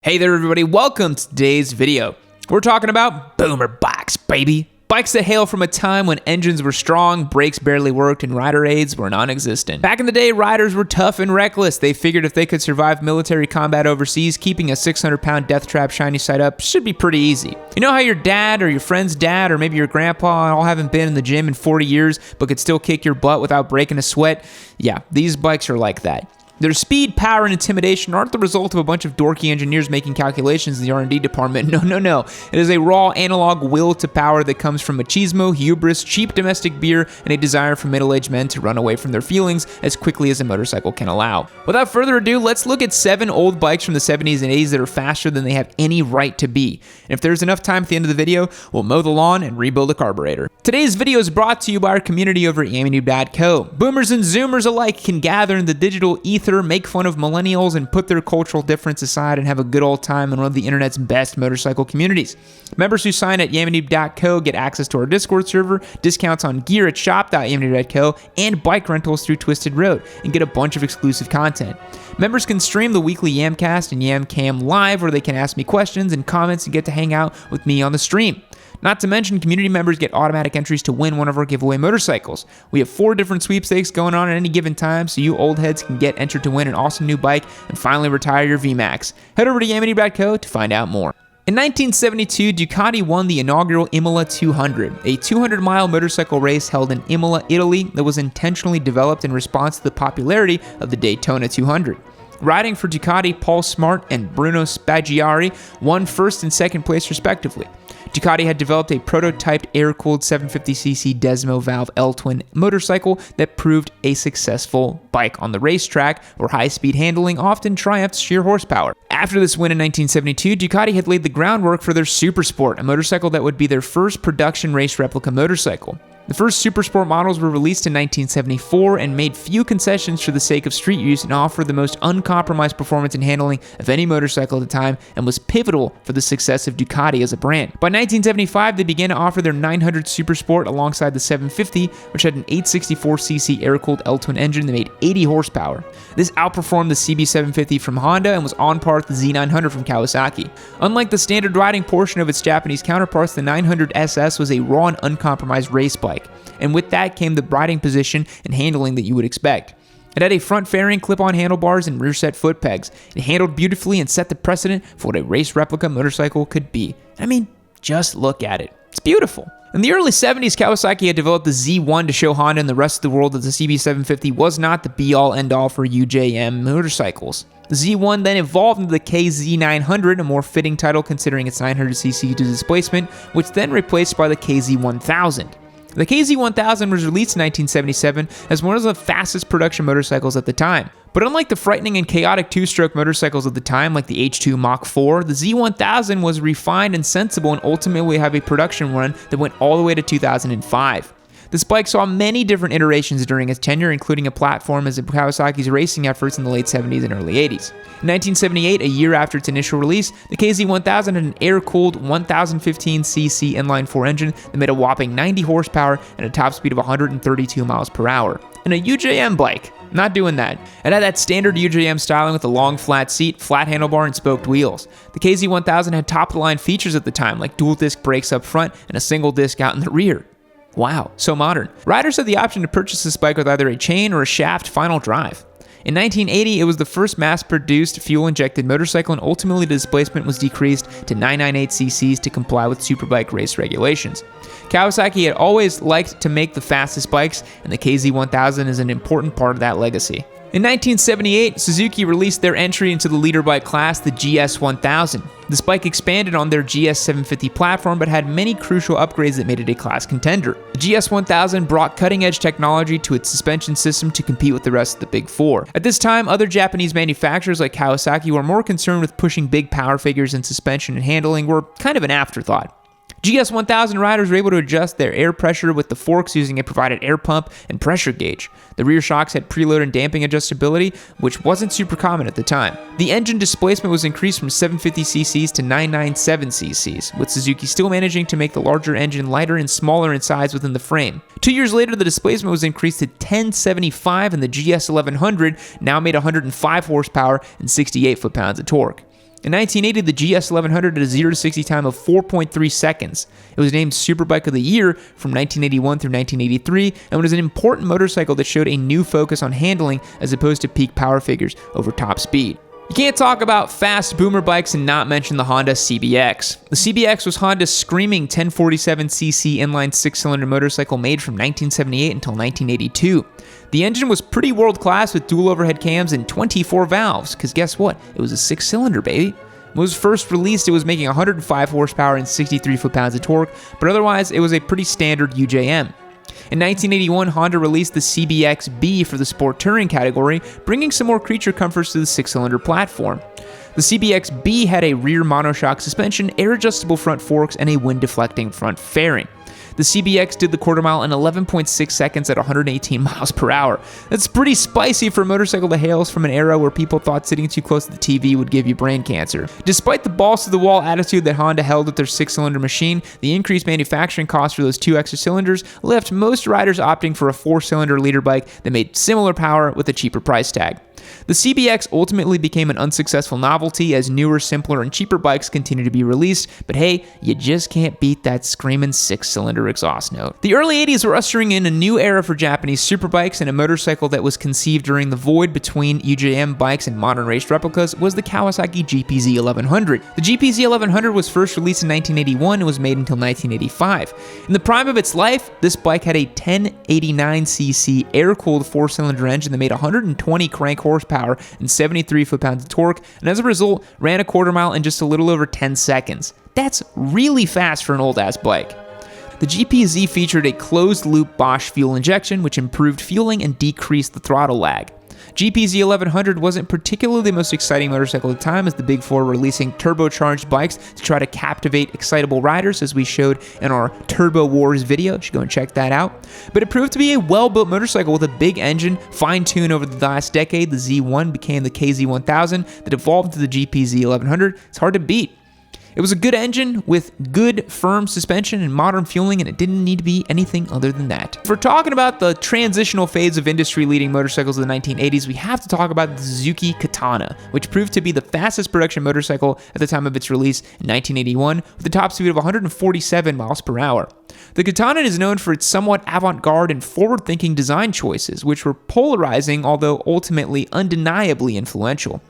Hey there everybody, welcome to today's video. We're talking about boomer bikes, baby. Bikes that hail from a time when engines were strong, brakes barely worked, and rider aids were non-existent. Back in the day, riders were tough and reckless. They figured if they could survive military combat overseas, keeping a 600-pound death trap shiny side up should be pretty easy. You know how your dad or your friend's dad or maybe your grandpa all haven't been in the gym in 40 years but could still kick your butt without breaking a sweat? Yeah, these bikes are like that. Their speed, power, and intimidation aren't the result of a bunch of dorky engineers making calculations in the R&D department. No. It is a raw analog will to power that comes from machismo, hubris, cheap domestic beer, and a desire for middle-aged men to run away from their feelings as quickly as a motorcycle can allow. Without further ado, let's look at 7 old bikes from the 70s and 80s that are faster than they have any right to be. And if there's enough time at the end of the video, we'll mow the lawn and rebuild a carburetor. Today's video is brought to you by our community over at YamiNoob.co. Boomers and Zoomers alike can gather in the digital ether, make fun of millennials, and put their cultural difference aside and have a good old time in one of the internet's best motorcycle communities. Members who sign at YamiNoob.co get access to our Discord server, discounts on gear at shop.yaminoob.co, and bike rentals through Twisted Road, and get a bunch of exclusive content. Members can stream the weekly Yamcast and Yamcam live, where they can ask me questions and comments and get to hang out with me on the stream. Not to mention, community members get automatic entries to win one of our giveaway motorcycles. We have 4 different sweepstakes going on at any given time, so you old heads can get entered to win an awesome new bike and finally retire your VMAX. Head over to YamiNoob.co to find out more. In 1972, Ducati won the inaugural Imola 200, a 200-mile motorcycle race held in Imola, Italy that was intentionally developed in response to the popularity of the Daytona 200. Riding for Ducati, Paul Smart and Bruno Spaggiari won first and second place respectively. Ducati had developed a prototyped air-cooled 750cc Desmo valve L-twin motorcycle that proved a successful bike on the racetrack, where high-speed handling often triumphs sheer horsepower. After this win in 1972, Ducati had laid the groundwork for their Supersport, a motorcycle that would be their first production race replica motorcycle. The first Supersport models were released in 1974 and made few concessions for the sake of street use and offered the most uncompromised performance and handling of any motorcycle at the time, and was pivotal for the success of Ducati as a brand. By 1975, they began to offer their 900 Supersport alongside the 750, which had an 864cc air-cooled L-twin engine that made 80 horsepower. This outperformed the CB750 from Honda and was on par with the Z900 from Kawasaki. Unlike the standard riding portion of its Japanese counterparts, the 900 SS was a raw and uncompromised race bike, and with that came the riding position and handling that you would expect. It had a front fairing, clip-on handlebars, and rear set foot pegs. It handled beautifully and set the precedent for what a race replica motorcycle could be. I mean, just look at it. It's beautiful. In the early 70s, Kawasaki had developed the Z1 to show Honda and the rest of the world that the CB750 was not the be-all, end-all for UJM motorcycles. The Z1 then evolved into the KZ900, a more fitting title considering its 900cc displacement, which then replaced by the KZ1000. The KZ1000 was released in 1977 as one of the fastest production motorcycles at the time. But unlike the frightening and chaotic 2-stroke motorcycles of the time, like the H2 Mach 4, the Z1000 was refined and sensible and ultimately have a production run that went all the way to 2005. This bike saw many different iterations during its tenure, including a platform as Kawasaki's racing efforts in the late 70s and early 80s. In 1978, a year after its initial release, the KZ1000 had an air-cooled 1015cc inline-4 engine that made a whopping 90 horsepower and a top speed of 132 miles per hour. And a UJM bike. Not doing that. It had that standard UJM styling with a long flat seat, flat handlebar, and spoked wheels. The KZ1000 had top-of-the-line features at the time, like dual-disc brakes up front and a single disc out in the rear. Wow, so modern. Riders had the option to purchase this bike with either a chain or a shaft final drive. In 1980, it was the first mass-produced fuel-injected motorcycle, and ultimately the displacement was decreased to 998 cc's to comply with superbike race regulations. Kawasaki had always liked to make the fastest bikes, and the KZ1000 is an important part of that legacy. In 1978, Suzuki released their entry into the leader bike class, the GS1000. This bike expanded on their GS750 platform, but had many crucial upgrades that made it a class contender. The GS1000 brought cutting-edge technology to its suspension system to compete with the rest of the Big Four. At this time, other Japanese manufacturers like Kawasaki were more concerned with pushing big power figures, and suspension and handling were kind of an afterthought. GS1000 riders were able to adjust their air pressure with the forks using a provided air pump and pressure gauge. The rear shocks had preload and damping adjustability, which wasn't super common at the time. The engine displacement was increased from 750cc's to 997cc's, with Suzuki still managing to make the larger engine lighter and smaller in size within the frame. 2 years later, the displacement was increased to 1075, and the GS1100 now made 105 horsepower and 68 foot-pounds of torque. In 1980, the GS1100 had a 0-60 time of 4.3 seconds. It was named Superbike of the Year from 1981 through 1983 and was an important motorcycle that showed a new focus on handling as opposed to peak power figures over top speed. You can't talk about fast boomer bikes and not mention the Honda CBX. The CBX was Honda's screaming 1047cc inline 6-cylinder motorcycle made from 1978 until 1982. The engine was pretty world-class with dual overhead cams and 24 valves, because guess what? It was a 6-cylinder, baby. When it was first released, it was making 105 horsepower and 63 foot-pounds of torque, but otherwise, it was a pretty standard UJM. In 1981, Honda released the CBX-B for the sport touring category, bringing some more creature comforts to the 6-cylinder platform. The CBX-B had a rear monoshock suspension, air-adjustable front forks, and a wind-deflecting front fairing. The CBX did the quarter mile in 11.6 seconds at 118 miles per hour. That's pretty spicy for a motorcycle that hails from an era where people thought sitting too close to the TV would give you brain cancer. Despite the balls-to-the-wall attitude that Honda held with their 6-cylinder machine, the increased manufacturing costs for those 2 extra cylinders left most riders opting for a 4-cylinder leader bike that made similar power with a cheaper price tag. The CBX ultimately became an unsuccessful novelty as newer, simpler, and cheaper bikes continue to be released, but hey, you just can't beat that screaming 6-cylinder exhaust note. The early 80s were ushering in a new era for Japanese superbikes, and a motorcycle that was conceived during the void between UJM bikes and modern race replicas was the Kawasaki GPZ 1100. The GPZ 1100 was first released in 1981 and was made until 1985. In the prime of its life, this bike had a 1089cc air-cooled 4-cylinder engine that made 120 crank horsepower and 73 foot-pounds of torque, and as a result, ran a quarter mile in just a little over 10 seconds. That's really fast for an old-ass bike. The GPZ featured a closed-loop Bosch fuel injection, which improved fueling and decreased the throttle lag. GPZ 1100 wasn't particularly the most exciting motorcycle at the time, as the Big Four were releasing turbocharged bikes to try to captivate excitable riders, as we showed in our Turbo Wars video. You should go and check that out. But it proved to be a well-built motorcycle with a big engine, fine-tuned over the last decade. The Z1 became the KZ1000 that evolved to the GPZ 1100. It's hard to beat. It was a good engine with good, firm suspension and modern fueling, and it didn't need to be anything other than that. If we're talking about the transitional phase of industry-leading motorcycles of the 1980s, we have to talk about the Suzuki Katana, which proved to be the fastest production motorcycle at the time of its release in 1981, with a top speed of 147 miles per hour. The Katana is known for its somewhat avant-garde and forward-thinking design choices, which were polarizing, although ultimately undeniably influential.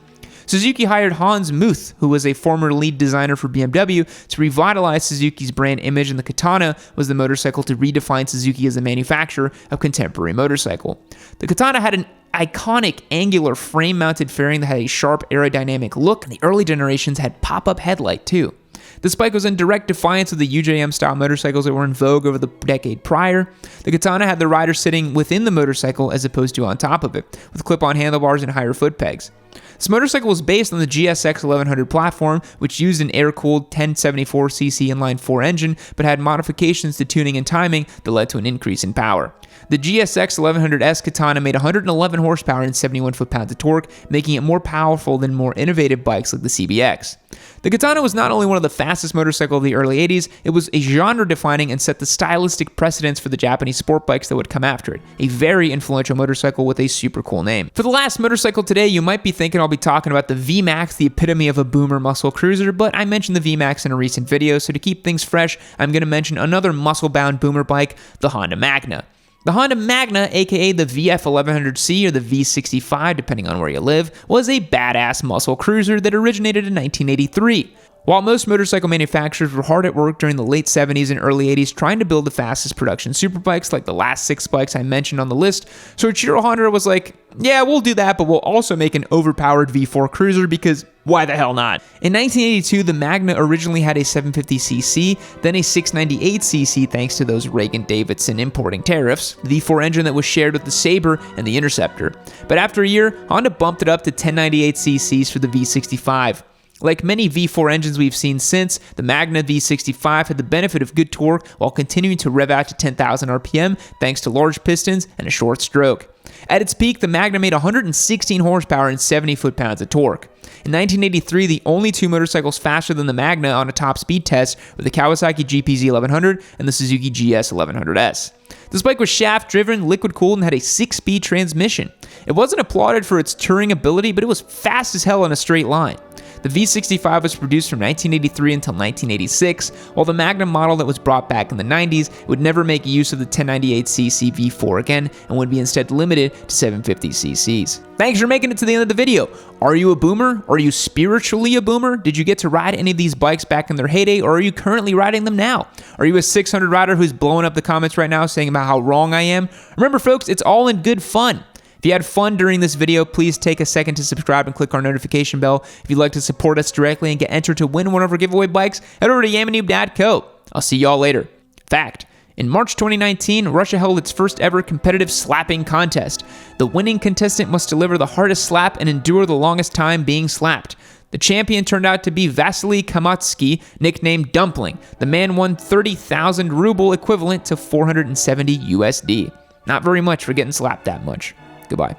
Suzuki hired Hans Muth, who was a former lead designer for BMW, to revitalize Suzuki's brand image, and the Katana was the motorcycle to redefine Suzuki as a manufacturer of contemporary motorcycle. The Katana had an iconic angular frame-mounted fairing that had a sharp aerodynamic look, and the early generations had pop-up headlight too. This bike was in direct defiance of the UJM-style motorcycles that were in vogue over the decade prior. The Katana had the rider sitting within the motorcycle as opposed to on top of it, with clip-on handlebars and higher foot pegs. This motorcycle was based on the GSX 1100 platform, which used an air-cooled 1074cc inline-4 engine, but had modifications to tuning and timing that led to an increase in power. The GSX 1100S Katana made 111 horsepower and 71 foot-pounds of torque, making it more powerful than more innovative bikes like the CBX. The Katana was not only one of the fastest motorcycles of the early 80s, it was a genre-defining and set the stylistic precedence for the Japanese sport bikes that would come after it. A very influential motorcycle with a super cool name. For the last motorcycle today, you might be thinking I'll be talking about the VMAX, the epitome of a boomer muscle cruiser, but I mentioned the VMAX in a recent video, so to keep things fresh, I'm going to mention another muscle-bound boomer bike, the Honda Magna. The Honda Magna, aka the VF1100C or the V65, depending on where you live, was a badass muscle cruiser that originated in 1983. While most motorcycle manufacturers were hard at work during the late 70s and early 80s trying to build the fastest production superbikes like the last 6 bikes I mentioned on the list, Soichiro Honda was like, yeah, we'll do that, but we'll also make an overpowered V4 cruiser because why the hell not? In 1982, the Magna originally had a 750cc, then a 698cc thanks to those Reagan-Davidson importing tariffs, the V4 engine that was shared with the Sabre and the Interceptor. But after a year, Honda bumped it up to 1098cc's for the V65. Like many V4 engines we've seen since, the Magna V65 had the benefit of good torque while continuing to rev out to 10,000 RPM thanks to large pistons and a short stroke. At its peak, the Magna made 116 horsepower and 70 foot-pounds of torque. In 1983, the only 2 motorcycles faster than the Magna on a top speed test were the Kawasaki GPZ 1100 and the Suzuki GS1000S. This bike was shaft-driven, liquid-cooled, and had a 6-speed transmission. It wasn't applauded for its touring ability, but it was fast as hell in a straight line. The V65 was produced from 1983 until 1986, while the Magna model that was brought back in the 90s would never make use of the 1098cc V4 again and would be instead limited to 750cc's. Thanks for making it to the end of the video. Are you a boomer? Are you spiritually a boomer? Did you get to ride any of these bikes back in their heyday, or are you currently riding them now? Are you a 600 rider who's blowing up the comments right now saying about how wrong I am? Remember folks, it's all in good fun. If you had fun during this video, please take a second to subscribe and click our notification bell. If you'd like to support us directly and get entered to win one of our giveaway bikes, head over to yamanoob.co. I'll see y'all later. Fact: in March 2019, Russia held its first ever competitive slapping contest. The winning contestant must deliver the hardest slap and endure the longest time being slapped. The champion turned out to be Vasily Kamatsky, nicknamed Dumpling. The man won 30,000 ruble, equivalent to 470 USD. Not very much for getting slapped that much. Goodbye.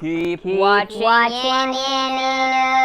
Keep watching Yami Noob.